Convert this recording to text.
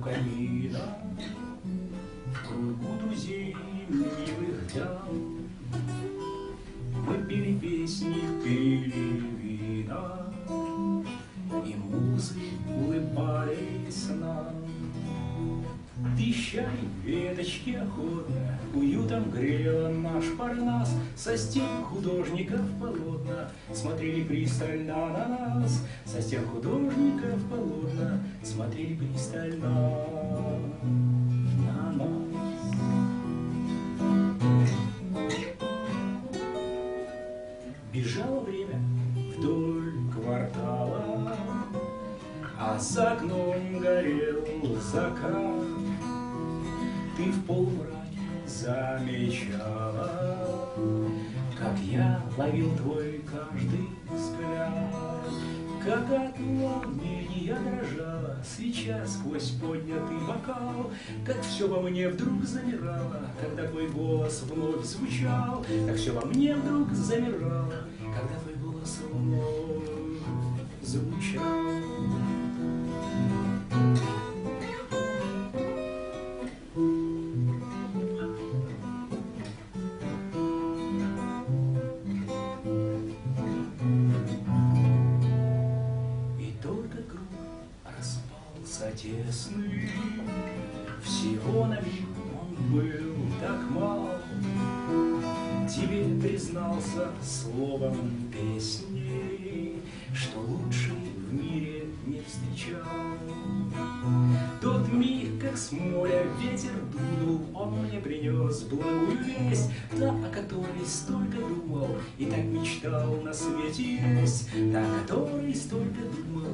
камина, в кругу друзей милых дам. Мы пили песни, пили вина, и музы улыбались нам. Трещали веточки охотно, уютом грела наш Парнас. Со стен художников полотна смотрели пристально на нас. Со стен художников полотна смотрели пристально на нас. Бежало время вдоль квартала, а за окном горел закат. Ты в полумраке замечала, как я ловил твой каждый взгляд, как от волнения дрожала свеча сквозь поднятый бокал, как все во мне вдруг замирало, когда твой голос вновь звучал, как все во мне вдруг замирало, когда твой голос вновь звучал. Тесный, всего на миг он был так мал. Тебе признался словом песни, что лучше в мире не встречал. Тот миг, как с моря ветер дунул, он мне принес благую весть, та, о которой столько думал и так мечтал на свете есть, та, о которой столько думал